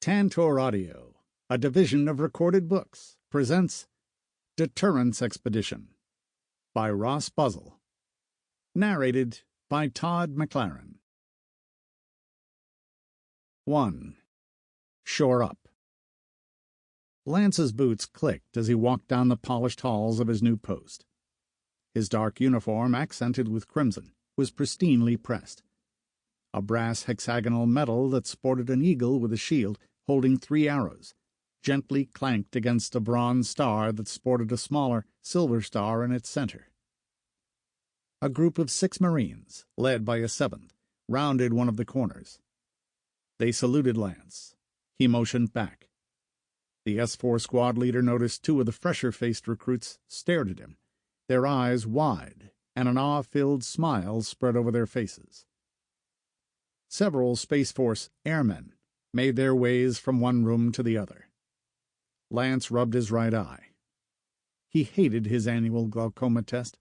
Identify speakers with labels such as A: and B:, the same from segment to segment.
A: Tantor Audio, a division of Recorded Books, presents Deterrence Expedition by Ross Buzzell. Narrated by Todd Mclaren. 1. Shore Up. Lance's boots clicked as he walked down the polished halls of his new post. His dark uniform, accented with crimson, was pristinely pressed. A brass hexagonal medal that sported an eagle with a shield holding 3 arrows, gently clanked against a bronze star that sported a smaller silver star in its center. A group of 6 Marines, led by a 7th, rounded one of the corners. They saluted Lance. He motioned back. The S4 squad leader noticed 2 of the fresher-faced recruits stared at him, their eyes wide, and an awe-filled smile spread over their faces. Several Space Force airmen made their ways from one room to the other. Lance rubbed his right eye. He hated his annual glaucoma test.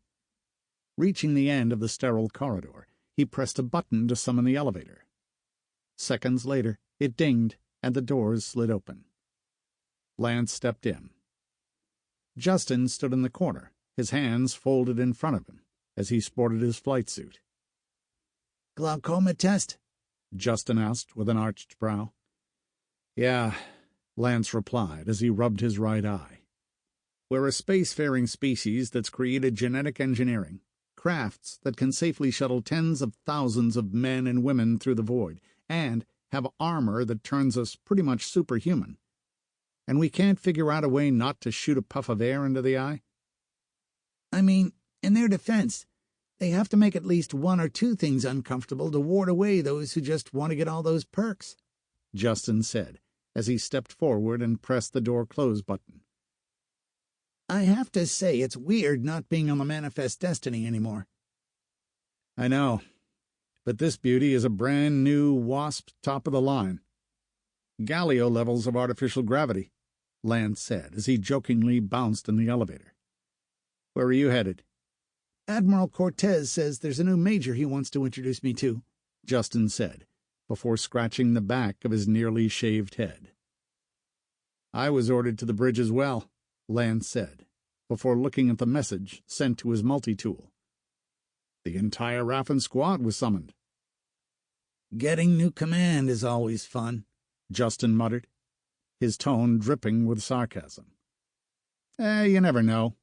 A: Reaching the end of the sterile corridor, he pressed a button to summon the elevator. Seconds later, it dinged, and the doors slid open. Lance stepped in. Justin stood in the corner, his hands folded in front of him, as he sported his flight suit.
B: "Glaucoma test?"
A: Justin asked with an arched brow. "Yeah," Lance replied as he rubbed his right eye. "We're a spacefaring species that's created genetic engineering, crafts that can safely shuttle tens of thousands of men and women through the void, and have armor that turns us pretty much superhuman. And we can't figure out a way not to shoot a puff of air into the eye?"
B: "I mean, in their defense, they have to make at least 1 or 2 things uncomfortable to ward away those who just want to get all those perks,"
A: Justin said, as he stepped forward and pressed the door close button.
B: "I have to say it's weird not being on the Manifest Destiny anymore."
A: "I know, but this beauty is a brand-new WASP top-of-the-line. Galio levels of artificial gravity," Lance said as he jokingly bounced in the elevator. "Where are you headed?"
B: "Admiral Cortez says there's a new major he wants to introduce me to,"
A: Justin said, before scratching the back of his nearly shaved head. "I was ordered to the bridge as well," Lance said, before looking at the message sent to his multi-tool. "The entire Raffen squad was summoned."
B: "Getting new command is always fun,"
A: Justin muttered, his tone dripping with sarcasm. You never know.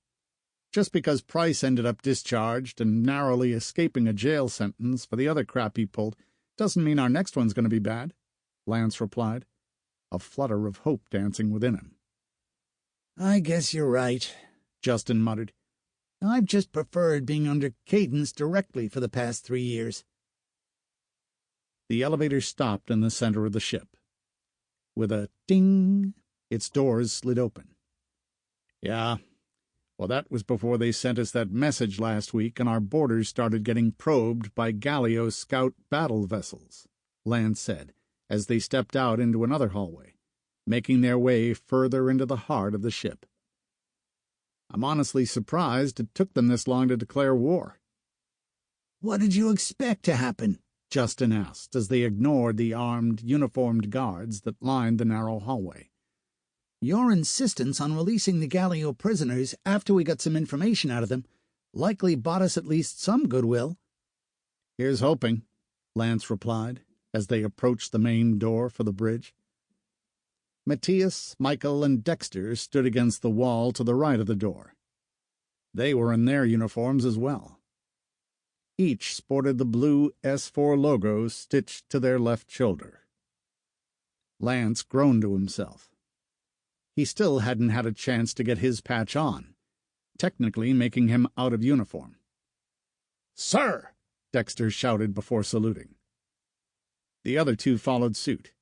A: Just because Price ended up discharged and narrowly escaping a jail sentence for the other crap he pulled doesn't mean our next one's going to be bad," Lance replied, a flutter of hope dancing within him.
B: "I guess you're right,"
A: Justin muttered.
B: "I've just preferred being under Cadence directly for the past 3 years."
A: The elevator stopped in the center of the ship. With a ding, its doors slid open. "Yeah. Well, that was before they sent us that message last week and our borders started getting probed by Galio scout battle vessels," Lance said, as they stepped out into another hallway, making their way further into the heart of the ship. "I'm honestly surprised it took them this long to declare war."
B: "What did you expect to happen?"
A: Justin asked as they ignored the armed, uniformed guards that lined the narrow hallway.
B: "Your insistence on releasing the Galio prisoners after we got some information out of them likely bought us at least some goodwill."
A: "Here's hoping," Lance replied, as they approached the main door for the bridge. Matthias, Michael, and Dexter stood against the wall to the right of the door. They were in their uniforms as well. Each sported the blue S4 logo stitched to their left shoulder. Lance groaned to himself. He still hadn't had a chance to get his patch on, technically making him out of uniform. "Sir!" Dexter shouted before saluting. The other 2 followed suit.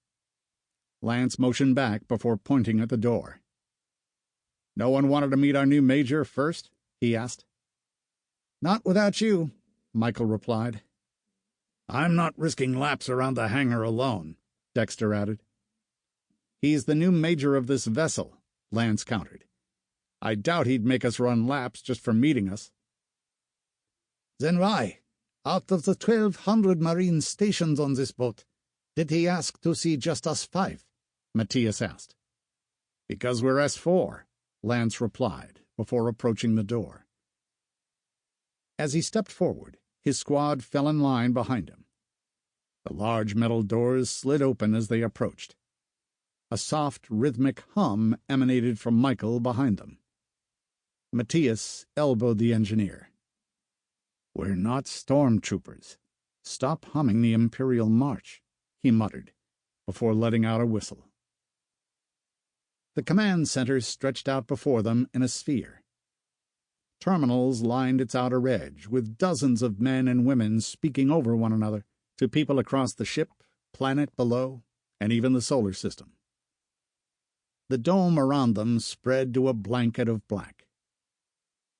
A: Lance motioned back before pointing at the door. "No one wanted to meet our new major first?" he asked.
B: "Not without you,"
A: Michael replied. "I'm not risking laps around the hangar alone," Dexter added. "He's the new major of this vessel," Lance countered. "I doubt he'd make us run laps just for meeting us."
B: "Then why, out of the 1,200 Marines stationed on this boat, did he ask to see just us 5?
A: Matthias asked. "Because we're S4, Lance replied, before approaching the door. As he stepped forward, his squad fell in line behind him. The large metal doors slid open as they approached. A soft, rhythmic hum emanated from Michael behind them. Matthias elbowed the engineer. "We're not stormtroopers. Stop humming the Imperial March," he muttered, before letting out a whistle. The command center stretched out before them in a sphere. Terminals lined its outer edge, with dozens of men and women speaking over one another to people across the ship, planet below, and even the solar system. The dome around them spread to a blanket of black.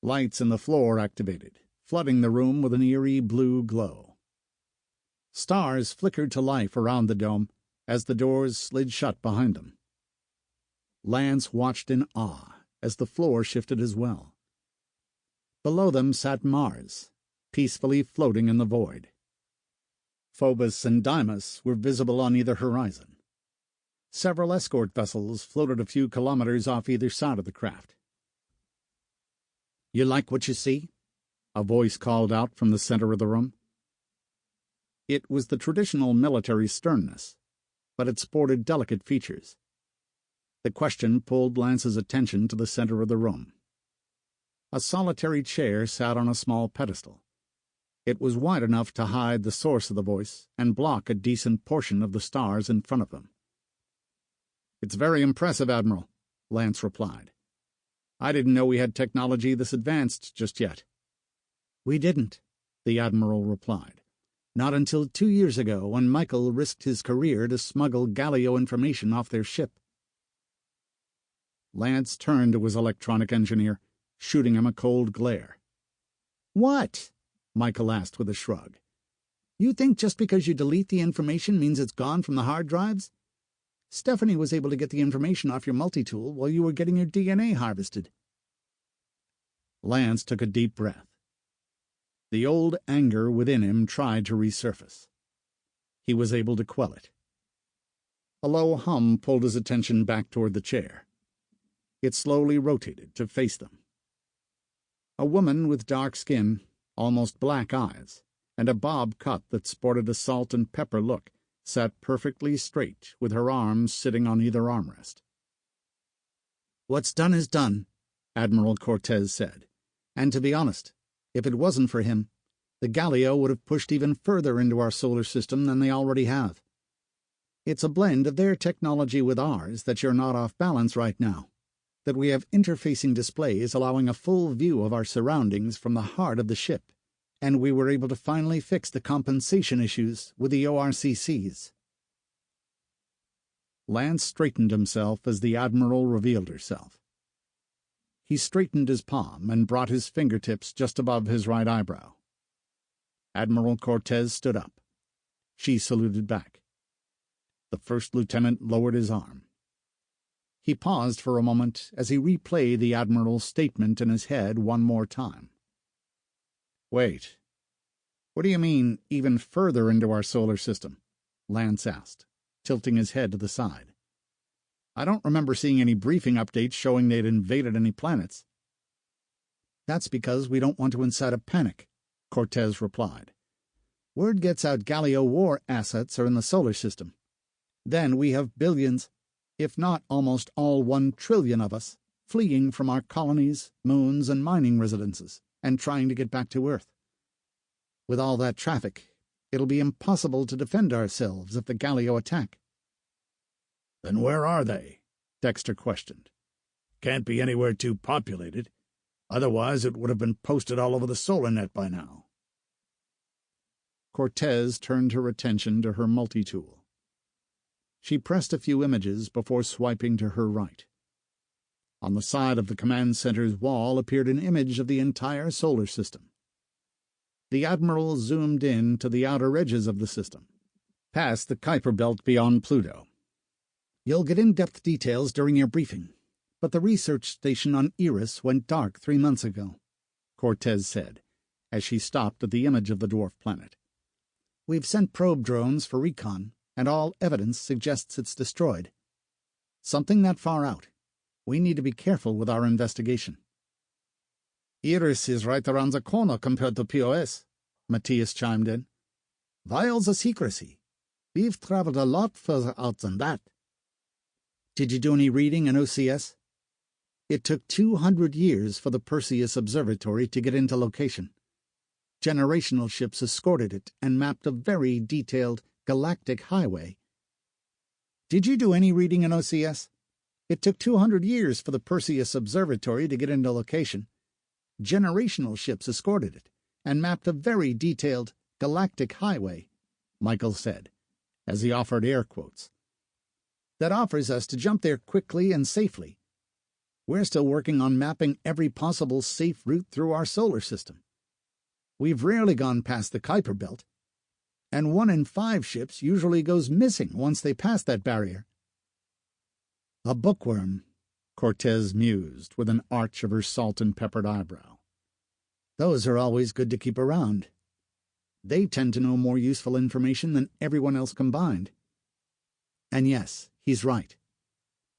A: Lights in the floor activated, flooding the room with an eerie blue glow. Stars flickered to life around the dome as the doors slid shut behind them. Lance watched in awe as the floor shifted as well. Below them sat Mars, peacefully floating in the void. Phobos and Deimos were visible on either horizon. Several escort vessels floated a few kilometers off either side of the craft. "You like what you see?" a voice called out from the center of the room. It was the traditional military sternness, but it sported delicate features. The question pulled Lance's attention to the center of the room. A solitary chair sat on a small pedestal. It was wide enough to hide the source of the voice and block a decent portion of the stars in front of them. "It's very impressive, Admiral," Lance replied. "I didn't know we had technology this advanced just yet." "We didn't," the Admiral replied. "Not until 2 years ago, when Michael risked his career to smuggle Galio information off their ship." Lance turned to his electronic engineer, shooting him a cold glare. "What?" Michael asked with a shrug. "You think just because you delete the information means it's gone from the hard drives? Stephanie was able to get the information off your multi-tool while you were getting your DNA harvested." Lance took a deep breath. The old anger within him tried to resurface. He was able to quell it. A low hum pulled his attention back toward the chair. It slowly rotated to face them. A woman with dark skin, almost black eyes, and a bob cut that sported a salt and pepper look, sat perfectly straight with her arms sitting on either armrest. "What's done is done," Admiral Cortez said. "And to be honest, if it wasn't for him, the Galio would have pushed even further into our solar system than they already have. It's a blend of their technology with ours that you're not off balance right now, that we have interfacing displays allowing a full view of our surroundings from the heart of the ship, and we were able to finally fix the compensation issues with the ORCCs." Lance straightened himself as the Admiral revealed herself. He straightened his palm and brought his fingertips just above his right eyebrow. Admiral Cortez stood up. She saluted back. The first lieutenant lowered his arm. He paused for a moment as he replayed the Admiral's statement in his head one more time. "Wait. What do you mean, even further into our solar system?" Lance asked, tilting his head to the side. "I don't remember seeing any briefing updates showing they'd invaded any planets." "That's because we don't want to incite a panic," Cortez replied. "Word gets out Galio war assets are in the solar system. Then we have billions, if not almost all 1 trillion of us, fleeing from our colonies, moons, and mining residences, and trying to get back to Earth. With all that traffic, it'll be impossible to defend ourselves if the Galio attack."
C: "Then where are they?" Dexter questioned. "Can't be anywhere too populated. Otherwise it would have been posted all over the solar net by now."
A: Cortez turned her attention to her multi-tool. She pressed a few images before swiping to her right. On the side of the command center's wall appeared an image of the entire solar system. The Admiral zoomed in to the outer edges of the system, past the Kuiper Belt beyond Pluto.
B: "You'll get in-depth details during your briefing, but the research station on Eris went dark 3 months ago," Cortez said, as she stopped at the image of the dwarf planet. "We've sent probe drones for recon, and all evidence suggests it's destroyed. Something that far out. We need to be careful with our investigation.
A: Iris is right around the corner compared to POS, Matthias chimed in. Why all the secrecy? We've traveled a lot further out than that.
B: Did you do any reading in OCS? It took 200 years for the Perseus Observatory to get into location. Generational ships escorted it and mapped a very detailed galactic highway. Did you do any reading in OCS? It took 200 years for the Perseus Observatory to get into location. Generational ships escorted it and mapped a very detailed galactic highway, Michael said, as he offered air quotes. That offers us to jump there quickly and safely. We're still working on mapping every possible safe route through our solar system. We've rarely gone past the Kuiper Belt, and 1 in 5 ships usually goes missing once they pass that barrier.
A: A bookworm, Cortez mused with an arch of her salt-and-peppered eyebrow.
B: Those are always good to keep around. They tend to know more useful information than everyone else combined. And yes, he's right.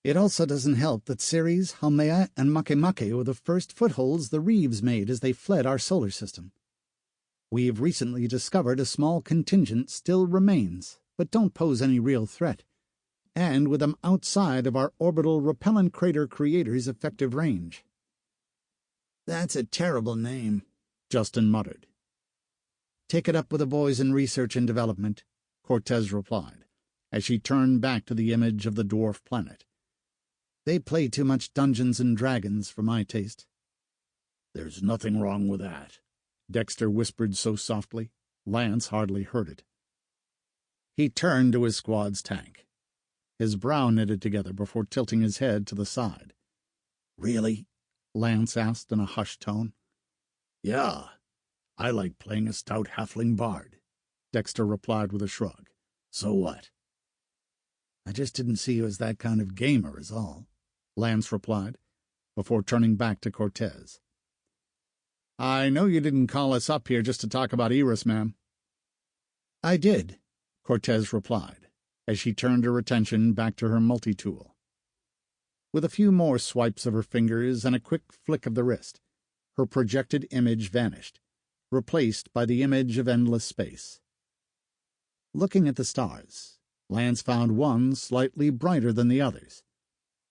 B: It also doesn't help that Ceres, Haumea, and Makemake were the first footholds the Reeves made as they fled our solar system. We've recently discovered a small contingent still remains, but don't pose any real threat, and with them outside of our orbital repellent crater creator's effective range.
C: That's a terrible name,
A: Justin muttered.
B: Take it up with the boys in research and development, Cortez replied, as she turned back to the image of the dwarf planet. They play too much Dungeons and Dragons for my taste.
C: There's nothing wrong with that,
A: Dexter whispered so softly, Lance hardly heard it.
B: He turned to his squad's tank.
A: His brow knitted together before tilting his head to the side.
C: Really?
A: Lance asked in a hushed tone.
C: Yeah, I like playing a stout halfling bard,
A: Dexter replied with a shrug.
C: So what?
B: I just didn't see you as that kind of gamer is all,
A: Lance replied, before turning back to Cortez. I know you didn't call us up here just to talk about Iris, ma'am.
B: I did,
A: Cortez replied, as she turned her attention back to her multi-tool. With a few more swipes of her fingers and a quick flick of the wrist, her projected image vanished, replaced by the image of endless space. Looking at the stars, Lance found one slightly brighter than the others,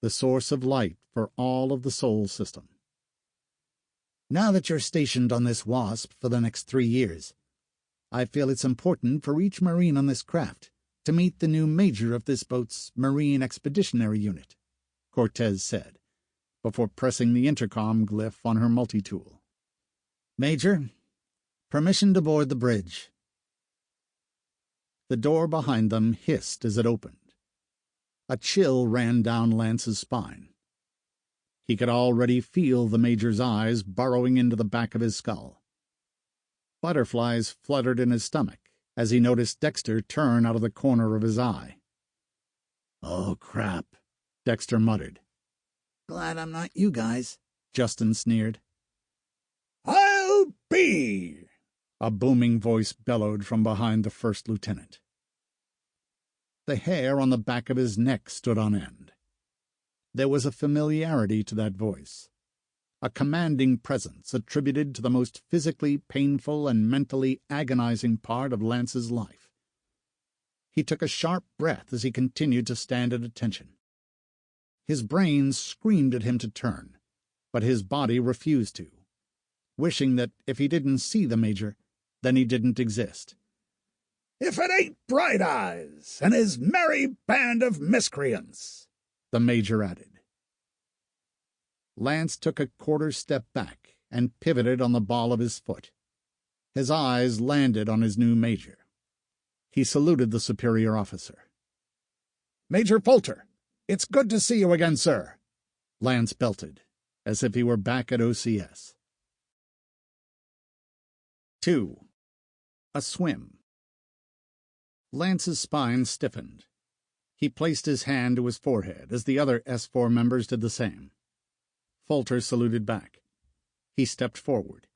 A: the source of light for all of the Sol system.
B: Now that you're stationed on this WASP for the next 3 years, I feel it's important for each Marine on this craft to meet the new major of this boat's Marine Expeditionary Unit, Cortez said, before pressing the intercom glyph on her multi-tool. Major, permission to board the bridge. The door behind them hissed as it opened. A chill ran down Lance's spine. He could already feel the Major's eyes burrowing into the back of his skull. Butterflies fluttered in his stomach as he noticed Dexter turn out of the corner of his eye.
C: Oh, crap,
A: Dexter muttered.
C: Glad I'm not you guys,
A: Justin sneered.
C: I'll be,
A: a booming voice bellowed from behind the first lieutenant. The hair on the back of his neck stood on end. There was a familiarity to that voice, a commanding presence attributed to the most physically painful and mentally agonizing part of Lance's life. He took a sharp breath as he continued to stand at attention. His brain screamed at him to turn, but his body refused to, wishing that if he didn't see the Major, then he didn't exist.
C: If it ain't Bright Eyes and his merry band of miscreants,
A: the Major added. Lance took a quarter step back and pivoted on the ball of his foot. His eyes landed on his new Major. He saluted the superior officer.
C: Major Folter, it's good to see you again, sir,
A: Lance belted, as if he were back at OCS. 2. A swim. Lance's spine stiffened. He placed his hand to his forehead as the other S4 members did the same. Folter saluted back. He stepped forward.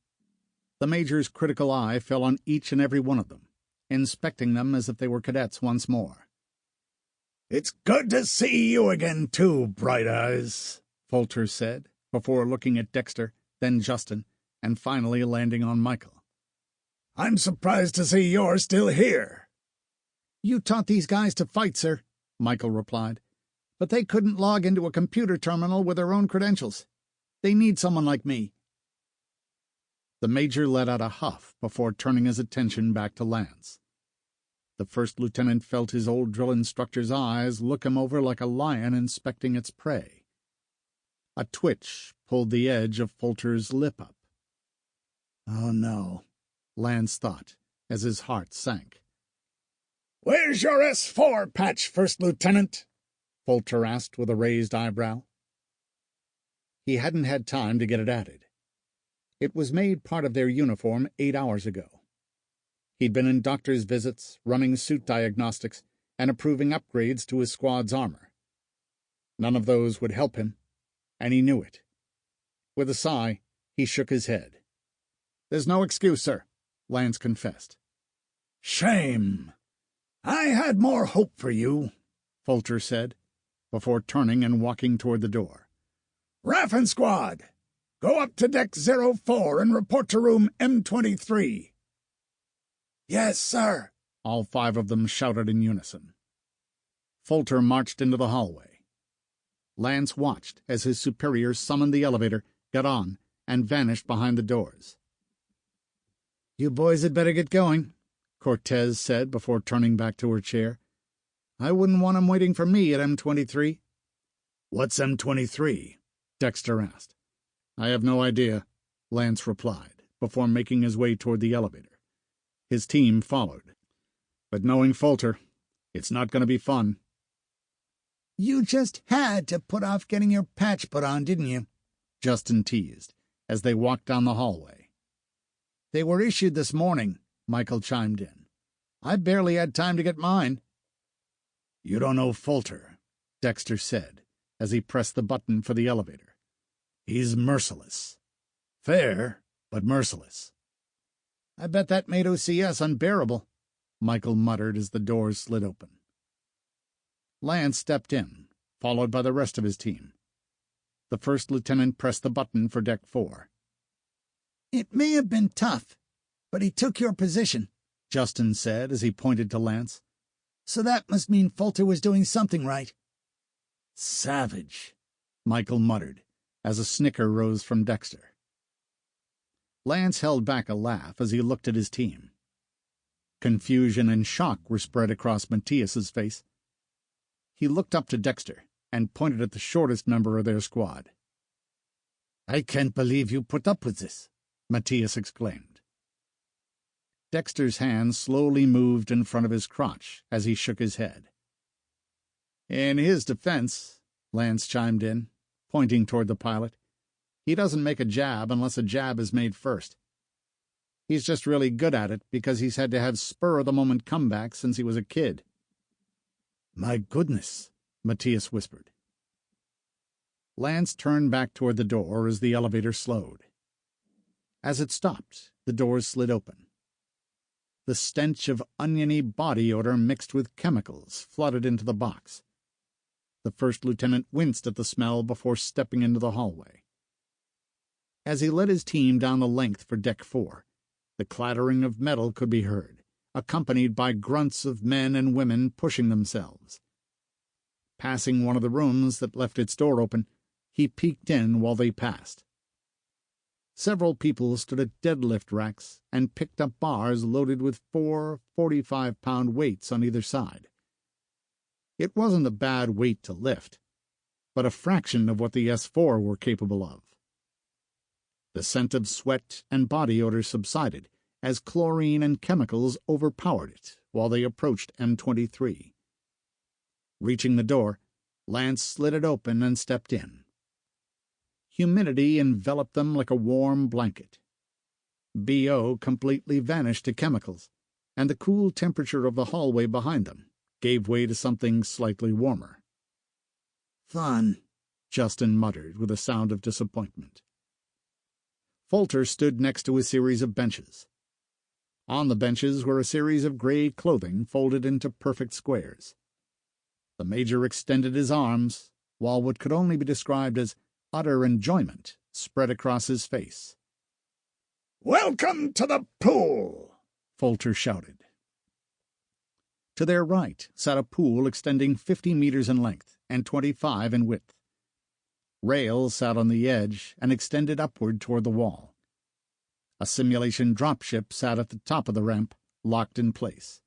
A: The Major's critical eye fell on each and every one of them, inspecting them as if they were cadets once more.
C: It's good to see you again, too, Bright Eyes,
A: Folter said, before looking at Dexter, then Justin, and finally landing on Michael.
C: I'm surprised to see you're still here.
B: You taught these guys to fight, sir, Michael replied, but they couldn't log into a computer terminal with their own credentials. They need someone like me.
A: The major let out a huff before turning his attention back to Lance. The first lieutenant felt his old drill instructor's eyes look him over like a lion inspecting its prey. A twitch pulled the edge of Folter's lip up.
B: Oh, no,
A: Lance thought, as his heart sank.
C: Where's your S4 patch, First Lieutenant?
A: Folter asked with a raised eyebrow. He hadn't had time to get it added. It was made part of their uniform 8 hours ago. He'd been in doctor's visits, running suit diagnostics, and approving upgrades to his squad's armor. None of those would help him, and he knew it. With a sigh, he shook his head. "There's no excuse, sir," Lance confessed.
C: "Shame. I had more hope for you,"
A: Folter said, before turning and walking toward the door.
C: "Raffen Squad, go up to Deck 04 and report to room M23. "Yes, sir,"
A: all 5 of them shouted in unison. Folter marched into the hallway. Lance watched as his superiors summoned the elevator, got on, and vanished behind the doors.
B: "You boys had better get going,"
A: Cortez said before turning back to her chair.
B: "I wouldn't want 'em waiting for me at M23.
C: "What's M23?
A: Dexter asked. "I have no idea," Lance replied, before making his way toward the elevator. His team followed. "But knowing Folter, it's not going to be fun."
B: "You just had to put off getting your patch put on, didn't you?"
A: Justin teased, as they walked down the hallway.
B: "They were issued this morning," Michael chimed in. "I barely had time to get mine."
C: "You don't know Folter,"
A: Dexter said, as he pressed the button for the elevator.
C: "He's merciless. Fair, but merciless."
B: "I bet that made OCS unbearable,"
A: Michael muttered as the doors slid open. Lance stepped in, followed by the rest of his team. The first lieutenant pressed the button for Deck 4.
B: "It may have been tough, but he took your position,"
A: Justin said as he pointed to Lance.
B: "So that must mean Folter was doing something right."
C: "Savage,"
A: Michael muttered, as a snicker rose from Dexter. Lance held back a laugh as he looked at his team. Confusion and shock were spread across Matthias's face. He looked up to Dexter and pointed at the shortest member of their squad.
B: "I can't believe you put up with this,"
A: Matthias exclaimed. Dexter's hand slowly moved in front of his crotch as he shook his head. "In his defense," Lance chimed in, pointing toward the pilot, "he doesn't make a jab unless a jab is made first. He's just really good at it because he's had to have spur-of-the-moment comebacks since he was a kid."
C: "My goodness,"
A: Matthias whispered. Lance turned back toward the door as the elevator slowed. As it stopped, the doors slid open. The stench of oniony body odor mixed with chemicals flooded into the box. The first lieutenant winced at the smell before stepping into the hallway. As he led his team down the length for Deck 4, the clattering of metal could be heard, accompanied by grunts of men and women pushing themselves. Passing one of the rooms that left its door open, he peeked in while they passed. Several people stood at deadlift racks and picked up bars loaded with 4 45-pound weights on either side. It wasn't a bad weight to lift, but a fraction of what the S4 were capable of. The scent of sweat and body odor subsided as chlorine and chemicals overpowered it while they approached M23. Reaching the door, Lance slid it open and stepped in. Humidity enveloped them like a warm blanket. BO completely vanished to chemicals, and the cool temperature of the hallway behind them gave way to something slightly warmer.
B: "Fun,"
A: Justin muttered with a sound of disappointment. Folter stood next to a series of benches. On the benches were a series of gray clothing folded into perfect squares. The Major extended his arms, while what could only be described as utter enjoyment spread across his face.
C: "Welcome to the pool!"
A: Folter shouted. To their right sat a pool extending 50 meters in length and 25 in width. Rails sat on the edge and extended upward toward the wall. A simulation dropship sat at the top of the ramp, locked in place.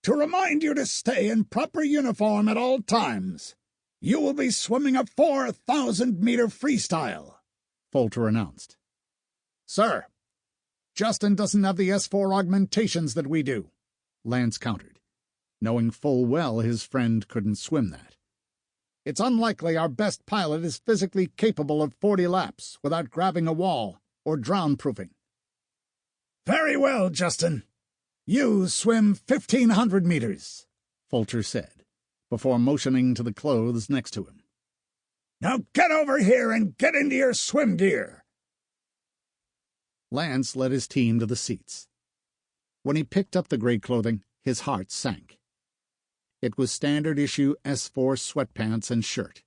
C: "To remind you to stay in proper uniform at all times, you will be swimming a 4,000-meter freestyle,"
A: Folter announced.
B: "Sir, Justin doesn't have the S4 augmentations that we do," Lance countered, knowing full well his friend couldn't swim that. "It's unlikely our best pilot is physically capable of 40 laps without grabbing a wall or drown-proofing."
C: "Very well, Justin. You swim 1,500 meters,"
A: Folter said, before motioning to the clothes next to him.
C: "Now get over here and get into your swim gear."
A: Lance led his team to the seats. When he picked up the gray clothing, his heart sank. It was standard-issue S4 sweatpants and shirt.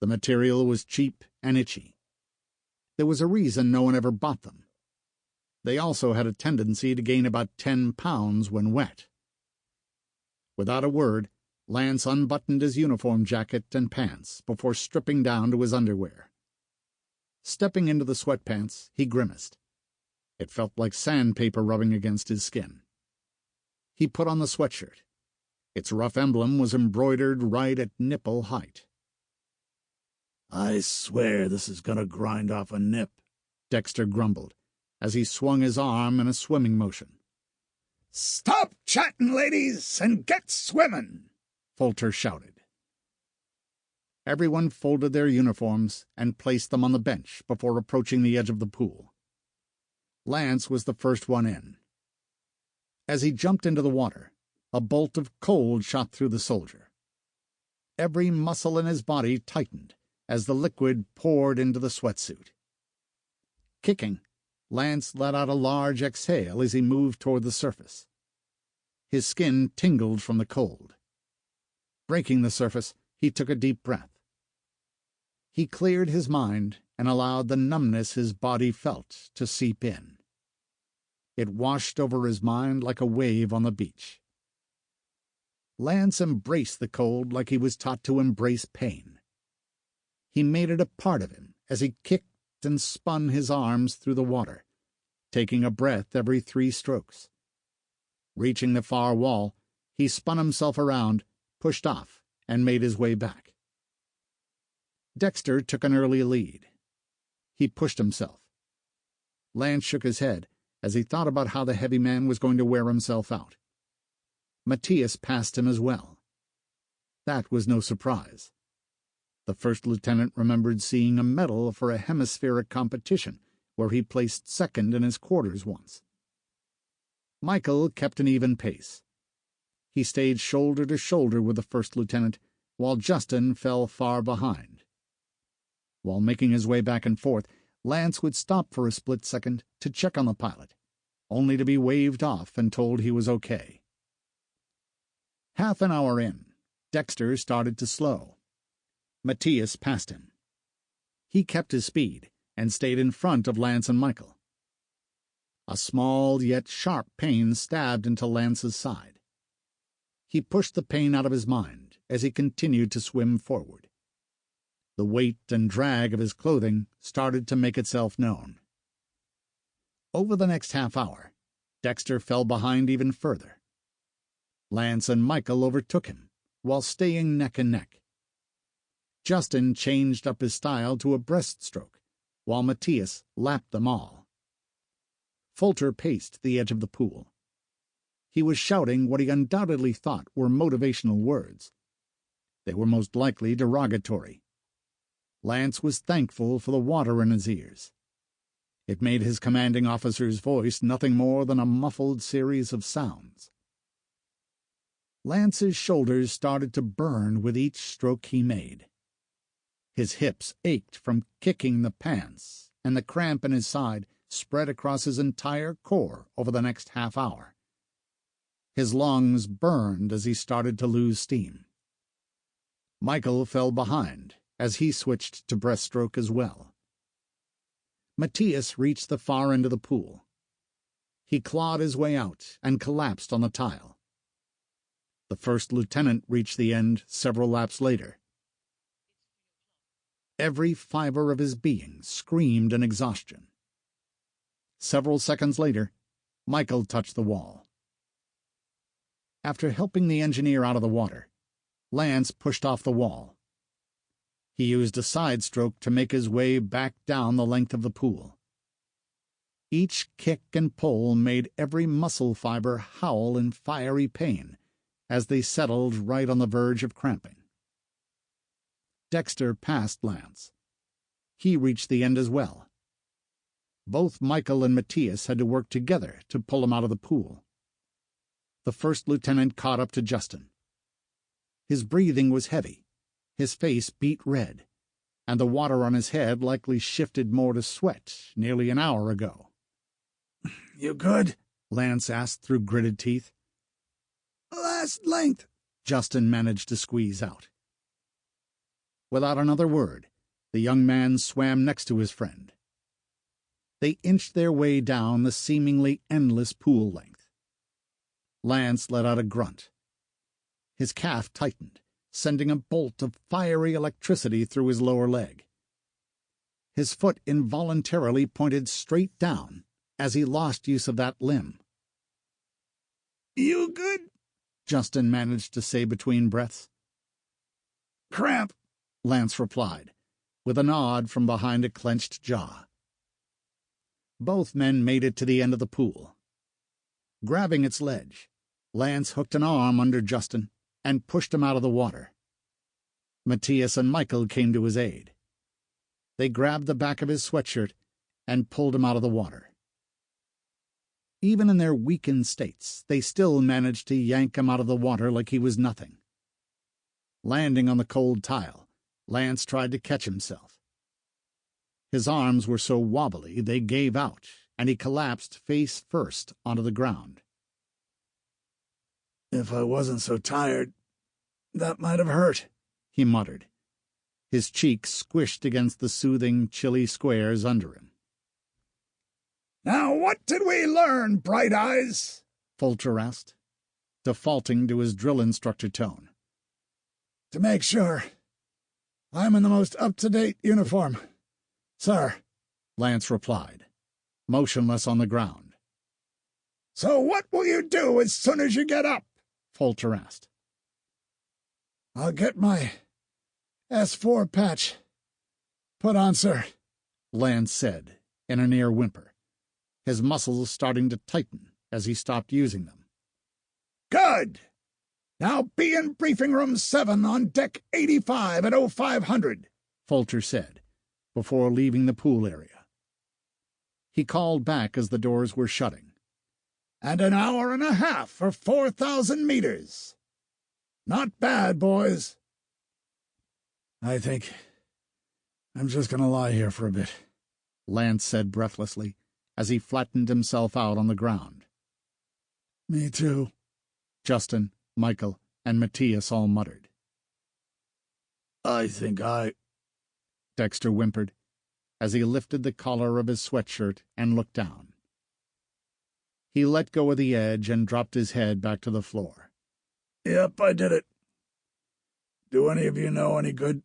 A: The material was cheap and itchy. There was a reason no one ever bought them. They also had a tendency to gain about 10 pounds when wet. Without a word, Lance unbuttoned his uniform jacket and pants before stripping down to his underwear. Stepping into the sweatpants, he grimaced. It felt like sandpaper rubbing against his skin. He put on the sweatshirt. Its rough emblem was embroidered right at nipple height.
C: "I swear this is going to grind off a nip,"
A: Dexter grumbled, as he swung his arm in a swimming motion.
C: "Stop chatting, ladies, and get swimming!"
A: Folter shouted. Everyone folded their uniforms and placed them on the bench before approaching the edge of the pool. Lance was the first one in. As he jumped into the water, a bolt of cold shot through the soldier. Every muscle in his body tightened as the liquid poured into the sweatsuit. Kicking, Lance let out a large exhale as he moved toward the surface. His skin tingled from the cold. Breaking the surface, he took a deep breath. He cleared his mind and allowed the numbness his body felt to seep in. It washed over his mind like a wave on the beach. Lance embraced the cold like he was taught to embrace pain. He made it a part of him as he kicked and spun his arms through the water, taking a breath every 3 strokes. Reaching the far wall, he spun himself around, pushed off, and made his way back. Dexter took an early lead. He pushed himself. Lance shook his head as he thought about how the heavy man was going to wear himself out. Matthias passed him as well. That was no surprise. The first lieutenant remembered seeing a medal for a hemispheric competition where he placed second in his quarters once. Michael kept an even pace. He stayed shoulder to shoulder with the first lieutenant, while Justin fell far behind. While making his way back and forth, Lance would stop for a split second to check on the pilot, only to be waved off and told he was okay. Half an hour in, Dexter started to slow. Matthias passed him. He kept his speed and stayed in front of Lance and Michael. A small yet sharp pain stabbed into Lance's side. He pushed the pain out of his mind as he continued to swim forward. The weight and drag of his clothing started to make itself known. Over the next half hour, Dexter fell behind even further. Lance and Michael overtook him, while staying neck and neck. Justin changed up his style to a breaststroke, while Matthias lapped them all. Folter paced the edge of the pool. He was shouting what he undoubtedly thought were motivational words. They were most likely derogatory. Lance was thankful for the water in his ears. It made his commanding officer's voice nothing more than a muffled series of sounds. Lance's shoulders started to burn with each stroke he made. His hips ached from kicking the pants, and the cramp in his side spread across his entire core over the next half hour. His lungs burned as he started to lose steam. Michael fell behind as he switched to breaststroke as well. Matthias reached the far end of the pool. He clawed his way out and collapsed on the tile. The first lieutenant reached the end several laps later. Every fiber of his being screamed in exhaustion. Several seconds later, Michael touched the wall. After helping the engineer out of the water, Lance pushed off the wall. He used a side stroke to make his way back down the length of the pool. Each kick and pull made every muscle fiber howl in fiery pain as they settled right on the verge of cramping. Dexter passed Lance. He reached the end as well. Both Michael and Matthias had to work together to pull him out of the pool. The first lieutenant caught up to Justin. His breathing was heavy, his face beat red, and the water on his head likely shifted more to sweat nearly an hour ago.
C: "You good?"
A: Lance asked through gritted teeth.
C: "Last length,"
A: Justin managed to squeeze out. Without another word, the young man swam next to his friend. They inched their way down the seemingly endless pool length. Lance let out a grunt. His calf tightened, sending a bolt of fiery electricity through his lower leg. His foot involuntarily pointed straight down as he lost use of that limb.
C: "You good?"
A: Justin managed to say between breaths.
C: "Cramp,"
A: Lance replied, with a nod from behind a clenched jaw. Both men made it to the end of the pool. Grabbing its ledge, Lance hooked an arm under Justin and pushed him out of the water. Matthias and Michael came to his aid. They grabbed the back of his sweatshirt and pulled him out of the water. Even in their weakened states, they still managed to yank him out of the water like he was nothing. Landing on the cold tile, Lance tried to catch himself. His arms were so wobbly they gave out, and he collapsed face first onto the ground.
C: "If I wasn't so tired, that might have hurt,"
A: he muttered. His cheeks squished against the soothing, chilly squares under him.
C: "Now what did we learn, Bright Eyes?"
A: Fulcher asked, defaulting to his drill instructor tone.
C: "To make sure, I'm in the most up-to-date uniform, sir,"
A: Lance replied, motionless on the ground.
C: "So what will you do as soon as you get up?"
A: Fulcher asked.
C: "I'll get my S4 patch put on, sir,"
A: Lance said in a near whimper, his muscles starting to tighten as he stopped using them.
C: "Good! Now be in briefing room 7 on deck 85 at 0500,
A: Fulcher said, before leaving the pool area. He called back as the doors were shutting.
C: "And an hour and a half for 4,000 meters. Not bad, boys." "I think I'm just going to lie here for a bit,"
A: Lance said breathlessly as he flattened himself out on the ground.
C: "Me too,"
A: Justin, Michael, and Matthias all muttered.
C: "I think
A: Dexter whimpered as he lifted the collar of his sweatshirt and looked down. He let go of the edge and dropped his head back to the floor.
C: "Yep, I did it. Do any of you know any good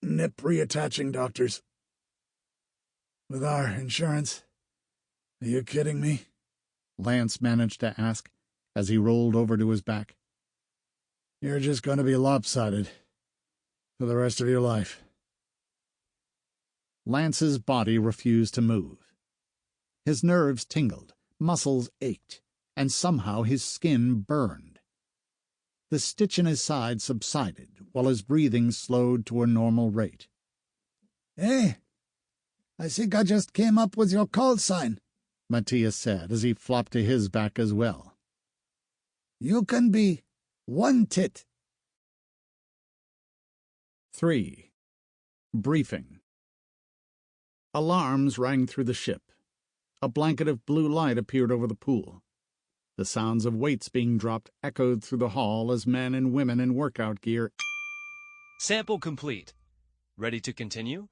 C: nip reattaching doctors? With our insurance? Are you kidding me?"
A: Lance managed to ask as he rolled over to his back.
C: "You're just going to be lopsided for the rest of your life."
A: Lance's body refused to move. His nerves tingled, muscles ached, and somehow his skin burned. The stitch in his side subsided while his breathing slowed to a normal rate.
C: "Hey, I think I just came up with your call sign,"
A: Matthias said as he flopped to his back as well.
C: "You can be one tit."
A: 3. Briefing. Alarms rang through the ship. A blanket of blue light appeared over the pool. The sounds of weights being dropped echoed through the hall as men and women in workout gear.
D: Sample complete. Ready to continue?